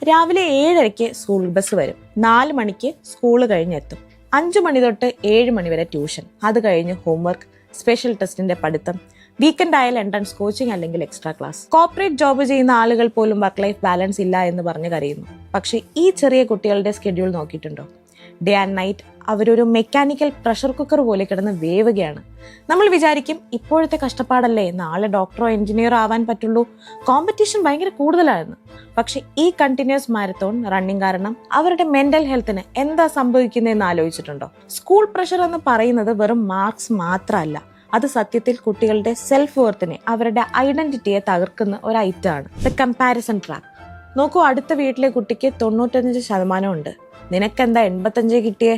രാവിലെ 7:30 school bus വരും. 4 മണിക്ക് സ്കൂൾ കഴിഞ്ഞെത്തും. 5 മണി തൊട്ട് 7 മണി വരെ ട്യൂഷൻ. അത് കഴിഞ്ഞ് ഹോംവർക്ക്, സ്പെഷ്യൽ ടെസ്റ്റിന്റെ പഠിത്തം, വീക്കെൻഡ് ആയാൽ എൻട്രൻസ് കോച്ചിങ് അല്ലെങ്കിൽ എക്സ്ട്രാ ക്ലാസ്. കോർപ്പറേറ്റ് ജോബ് ചെയ്യുന്ന ആളുകൾ പോലും വർക്ക് ലൈഫ് ബാലൻസ് ഇല്ല എന്ന് പറഞ്ഞ് കരയുന്നു. പക്ഷേ ഈ ചെറിയ കുട്ടികളുടെ സ്കെഡ്യൂൾ നോക്കിയിട്ടുണ്ടോ? ഡേ ആൻഡ് നൈറ്റ് അവരൊരു മെക്കാനിക്കൽ പ്രഷർ കുക്കർ പോലെ കിടന്ന് വേവുകയാണ്. നമ്മൾ വിചാരിക്കും ഇപ്പോഴത്തെ കഷ്ടപ്പാടല്ലേ, നാളെ ഡോക്ടറോ എഞ്ചിനീയറോ ആവാൻ പറ്റുള്ളൂ, കോമ്പറ്റീഷൻ ഭയങ്കര കൂടുതലായിരുന്നു. പക്ഷെ ഈ കണ്ടിന്യൂസ് മാരത്തോൺ റണ്ണിങ് കാരണം അവരുടെ മെന്റൽ ഹെൽത്തിന് എന്താ സംഭവിക്കുന്നതെന്ന് ആലോചിച്ചിട്ടുണ്ടോ? സ്കൂൾ പ്രഷർ എന്ന് പറയുന്നത് വെറും മാർക്സ് മാത്രമല്ല, അത് സത്യത്തിൽ കുട്ടികളുടെ സെൽഫ് വർത്തിനെ, അവരുടെ ഐഡന്റിറ്റിയെ തകർക്കുന്ന ഒരു ഐറ്റമാണ്. The comparison trap. നോക്കൂ, അടുത്ത വീട്ടിലെ കുട്ടിക്ക് 95% ഉണ്ട്, നിനക്കെന്താ 85 കിട്ടിയേ?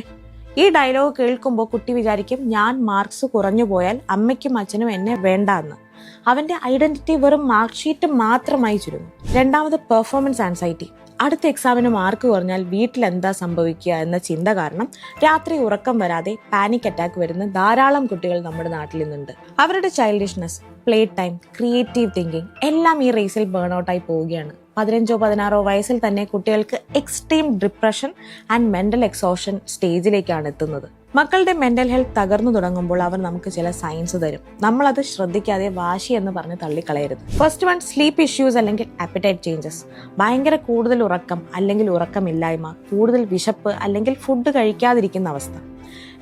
ഈ ഡയലോഗ് കേൾക്കുമ്പോൾ കുട്ടി വിചാരിക്കും ഞാൻ മാർക്സ് കുറഞ്ഞു പോയാൽ അമ്മയ്ക്കും അച്ഛനും എന്നെ വേണ്ട എന്ന്. അവന്റെ ഐഡന്റിറ്റി വെറും മാർക്ക് ഷീറ്റ് മാത്രമായി ചുരുങ്ങും. രണ്ടാമത്, പെർഫോമൻസ് ആൻസൈറ്റി. അടുത്ത എക്സാമിന് മാർക്ക് കുറഞ്ഞാൽ വീട്ടിൽ എന്താ സംഭവിക്കുക എന്ന ചിന്ത കാരണം രാത്രി ഉറക്കം വരാതെ പാനിക് അറ്റാക്ക് വരുന്ന ധാരാളം കുട്ടികൾ നമ്മുടെ നാട്ടിൽ നിന്നുണ്ട്. അവരുടെ childishness, play time, creative thinking എല്ലാം ഈ റേസിൽ ബേൺ ഔട്ടായി പോവുകയാണ്. 15-16 വയസ്സിൽ തന്നെ കുട്ടികൾക്ക് extreme depression and mental exhaustion സ്റ്റേജിലേക്കാണ് എത്തുന്നത്. മക്കളുടെ മെന്റൽ ഹെൽത്ത് തകർന്നു തുടങ്ങുമ്പോൾ അവർ നമുക്ക് ചില സയൻസ് തരും. നമ്മളത് ശ്രദ്ധിക്കാതെ വാശി എന്ന് പറഞ്ഞ് തള്ളിക്കളയരുത്. ഫസ്റ്റ് വൺ, സ്ലീപ്പ് ഇഷ്യൂസ് അല്ലെങ്കിൽ അപ്പറ്റൈറ്റ് ചേഞ്ചസ്. ഭയങ്കര കൂടുതൽ ഉറക്കം അല്ലെങ്കിൽ ഉറക്കമില്ലായ്മ, കൂടുതൽ വിശപ്പ് അല്ലെങ്കിൽ ഫുഡ് കഴിക്കാതിരിക്കുന്ന അവസ്ഥ.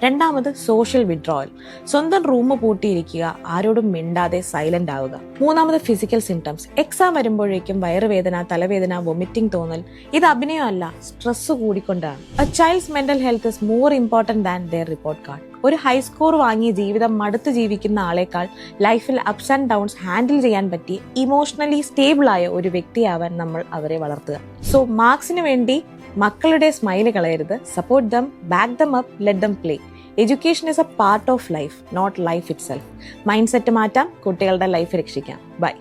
രണ്ടാമത്, സോഷ്യൽ വിഡ്രോവൽ. സ്വന്തം റൂം പൂട്ടിയിരിക്കുക, ആരോടും മിണ്ടാതെ സൈലന്റ് ആവുക. മൂന്നാമത്, ഫിസിക്കൽ സിംറ്റംസ്. എക്സാം വരുമ്പോഴേക്കും വയറുവേദന, തലവേദന, വൊമിറ്റിംഗ് തോന്നൽ. ഇത് അഭിനയമല്ല, സ്ട്രെസ് കൂടിക്കൊണ്ടാണ്. A child's mental health is more important than their report card. ഒരു ഹൈസ്കോർ വാങ്ങി ജീവിതം മടുത്ത് ജീവിക്കുന്ന ആളെക്കാൾ ലൈഫിൽ അപ്സ് ആൻഡ് ഡൗൺസ് ഹാൻഡിൽ ചെയ്യാൻ പറ്റി ഇമോഷണലി സ്റ്റേബിൾ ആയ ഒരു വ്യക്തിയാവാൻ നമ്മൾ അവരെ വളർത്തുക. സോ മാർക്സിന് വേണ്ടി മക്കളുടെ സ്മൈല് കളയരുത്. Support them, back them up, let them play. Education is a part of life, not life itself. Mindset മാറ്റാം, കുട്ടികളുടെ ലൈഫ് രക്ഷിക്കാം. ബൈ.